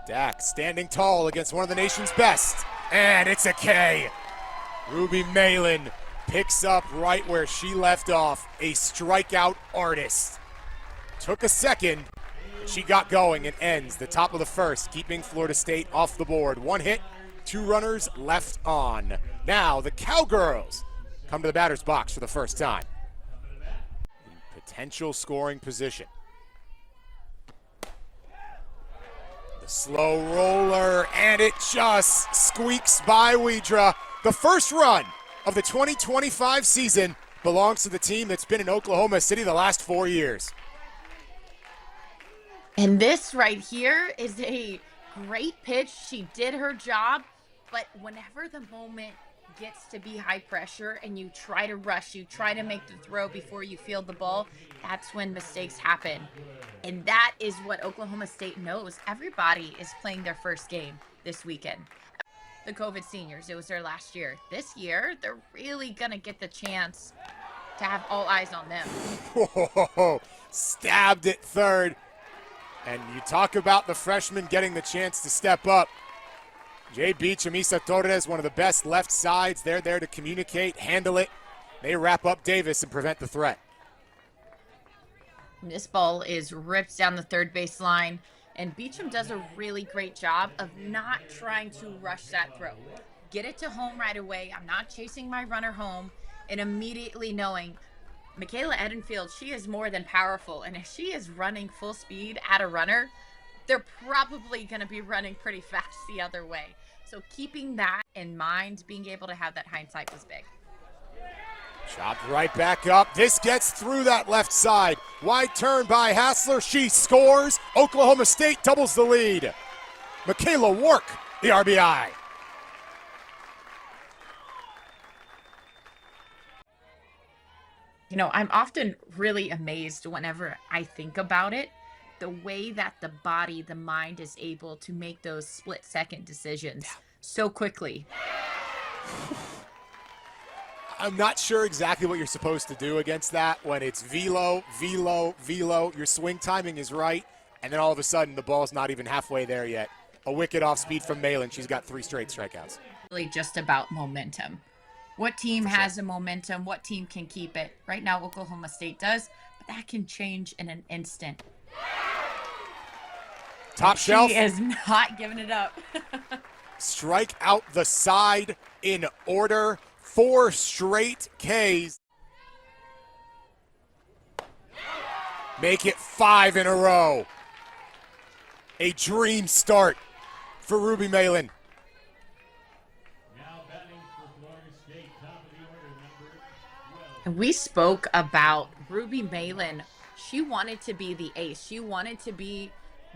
Dak standing tall against one of the nation's best, and it's a K. Ruby Malin picks up right where she left off, a strikeout artist. Took a second, but she got going and ends the top of the first, keeping Florida State off the board. One hit, two runners left on. Now the Cowgirls come to the batter's box for the first time. In potential scoring position. The slow roller, and it just squeaks by Widra. The first run of the 2025 season belongs to the team that's been in Oklahoma City the last 4 years. And this right here is a great pitch. She did her job, but whenever the moment gets to be high pressure and you try to rush, you try to make the throw before you field the ball, that's when mistakes happen. And that is what Oklahoma State knows. Everybody is playing their first game this weekend. The COVID seniors, it was their last year. This year, they're really going to get the chance to have all eyes on them. Whoa, stabbed at third. And you talk about the freshman getting the chance to step up. Jay Beecham, Isa Torres, one of the best left sides. They're there to communicate, handle it. They wrap up Davis and prevent the threat. This ball is ripped down the third base line, and Beecham does a really great job of not trying to rush that throw. Get it to home right away. I'm not chasing my runner home, and immediately knowing Michaela Edenfield, she is more than powerful, and if she is running full speed at a runner, they're probably going to be running pretty fast the other way. So keeping that in mind, being able to have that hindsight was big. Chopped right back up. This gets through that left side. Wide turn by Hassler. She scores. Oklahoma State doubles the lead. Michaela Wark, the RBI. You know, I'm often really amazed whenever I think about it, the way that the body, the mind is able to make those split-second decisions so quickly. I'm not sure exactly what you're supposed to do against that when it's velo, velo, velo. Your swing timing is right, and then all of a sudden the ball's not even halfway there yet. A wicket off speed from Malin. She's got 3 straight strikeouts. Really just about momentum. What team has a momentum? What team can keep it? Right now, Oklahoma State does, but that can change in an instant. Top shelf. She is not giving it up. Strike out the side in order. 4 straight Ks. Make it 5 in a row. A dream start for Ruby Malin. And we spoke about Ruby Malin. She wanted to be the ace. She wanted to be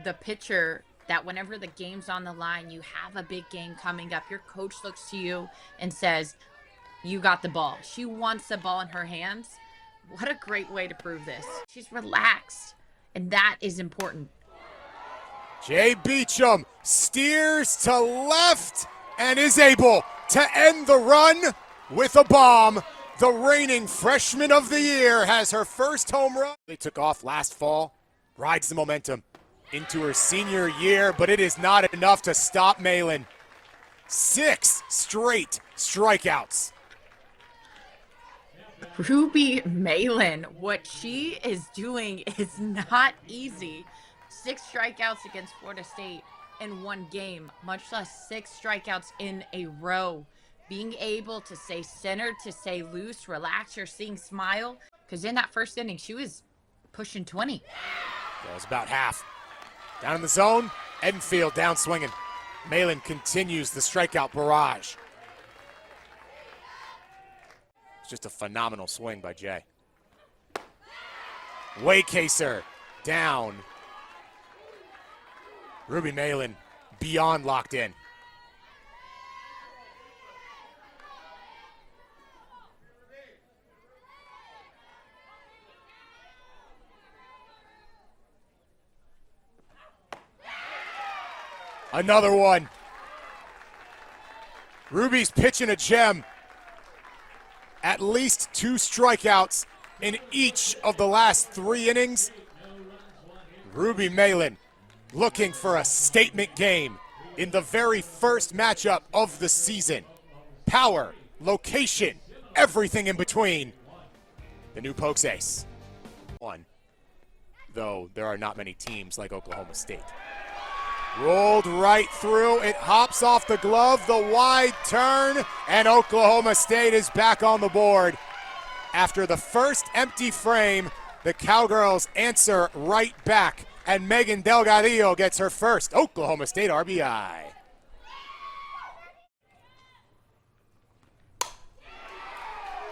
the pitcher that whenever the game's on the line, you have a big game coming up, your coach looks to you and says, you got the ball. She wants the ball in her hands. What a great way to prove this. She's relaxed, and that is important. Jay Beecham steers to left and is able to end the run with a bomb. The reigning freshman of the year has her first home run. They took off last fall, rides the momentum into her senior year, but it is not enough to stop Malin. 6 straight strikeouts. Ruby Malin, what she is doing is not easy. 6 strikeouts against Florida State in one game, much less 6 strikeouts in a row. Being able to stay centered, to stay loose, relax, you're seeing smile. Because in that first inning, she was pushing 20. That was about half. Down in the zone, Edenfield down swinging. Malin continues the strikeout barrage. It's just a phenomenal swing by Jay. Waycaser down. Ruby Malin beyond locked in. Another one. Ruby's pitching a gem. At least 2 strikeouts in each of the last 3 innings. Ruby Malin looking for a statement game in the very first matchup of the season. Power, location, everything in between. The new Pokes ace. One, though there are not many teams like Oklahoma State. Rolled right through, it hops off the glove, the wide turn, and Oklahoma State is back on the board. After the first empty frame, the Cowgirls answer right back, and Megan Delgadillo gets her first Oklahoma State RBI.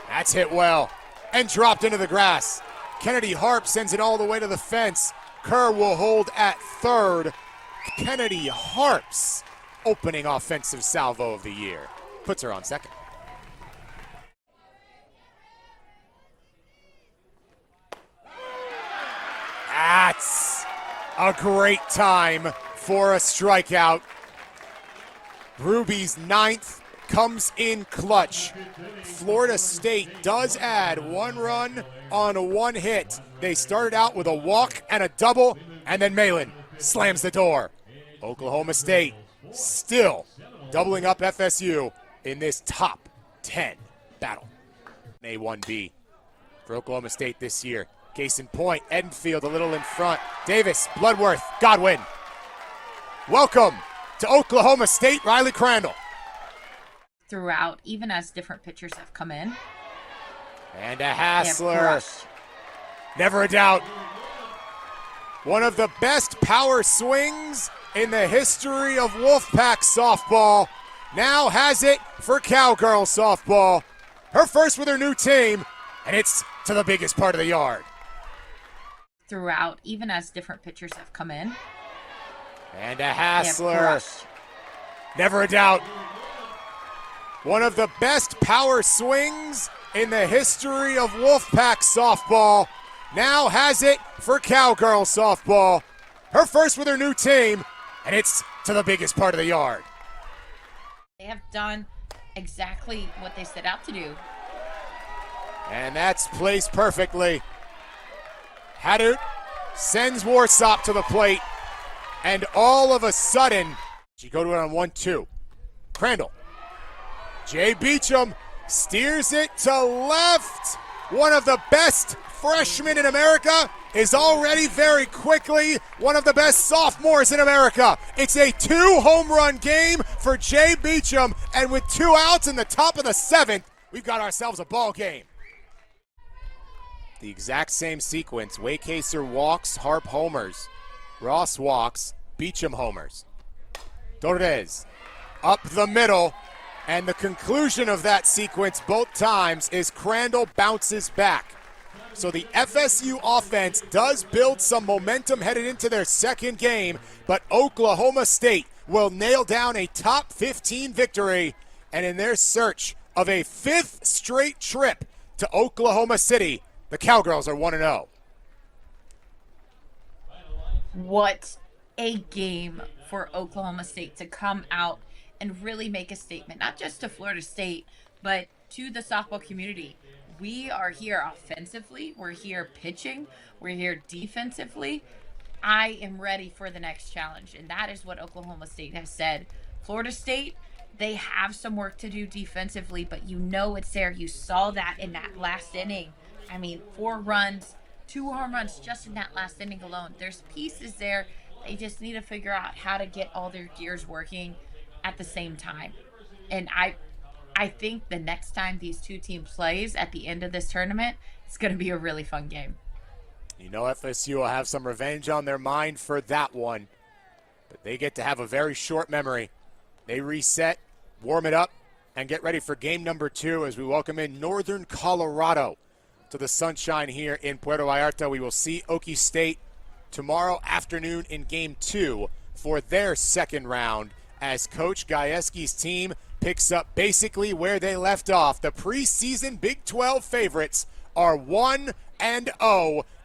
That's hit well and dropped into the grass. Kennedy Harp sends it all the way to the fence. Kerr will hold at third. Kennedy Harp's opening offensive salvo of the year puts her on second. That's a great time for a strikeout. Ruby's ninth comes in clutch. Florida State does add one run on one hit. They started out with a walk and a double, and then Malin slams the door. Oklahoma State still doubling up FSU in this top 10 battle. A1B for Oklahoma State this year. Case in point, Edenfield a little in front. Davis, Bloodworth, Godwin. Welcome to Oklahoma State, Riley Crandall. Throughout, even as different pitchers have come in. And a Hassler. Never a doubt. One of the best power swings in the history of Wolfpack softball. Now has it for Cowgirl softball. Her first with her new team, and it's to the biggest part of the yard. Throughout, even as different pitchers have come in. And a Hassler. Never a doubt. One of the best power swings in the history of Wolfpack softball. Now has it for Cowgirl softball. Her first with her new team, and it's to the biggest part of the yard. They have done exactly what they set out to do. And that's placed perfectly. Hadut sends Warsop to the plate, and all of a sudden, she go to it on 1-2. Crandall. Jay Beecham steers it to left. One of the best freshmen in America is already very quickly one of the best sophomores in America. It's a 2-home run game for Jay Beecham, and with 2 outs in the top of the 7th, we've got ourselves a ball game. The exact same sequence. Waycaser walks, Harp homers. Ross walks, Beecham homers. Torres up the middle, and the conclusion of that sequence both times is Crandall bounces back. So the FSU offense does build some momentum headed into their second game, but Oklahoma State will nail down a top 15 victory, and in their search of a 5th straight trip to Oklahoma City, the Cowgirls are 1-0. What a game for Oklahoma State to come out and really make a statement, not just to Florida State, but to the softball community. We are here offensively. We're here pitching. We're here defensively. I am ready for the next challenge, and that is what Oklahoma State has said. Florida State, they have some work to do defensively, but you know it's there. You saw that in that last inning. I mean, 4 runs, 2 home runs just in that last inning alone. There's pieces there. They just need to figure out how to get all their gears working at the same time. And I think the next time these two teams plays at the end of this tournament, it's going to be a really fun game. You know FSU will have some revenge on their mind for that one, but they get to have a very short memory. They reset, warm it up, and get ready for game number 2 as we welcome in Northern Colorado to the sunshine here in Puerto Vallarta. We will see Okie State tomorrow afternoon in game 2 for their second round as Coach Gajewski's team picks up basically where they left off. The preseason Big 12 favorites are 1-0,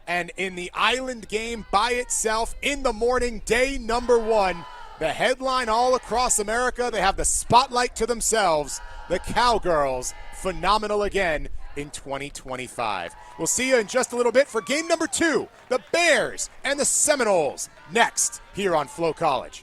and in the Island game by itself in the morning, day number 1, the headline all across America, they have the spotlight to themselves. The Cowgirls, phenomenal again in 2025. We'll see you in just a little bit for game number 2, the Bears and the Seminoles, next here on Flow College.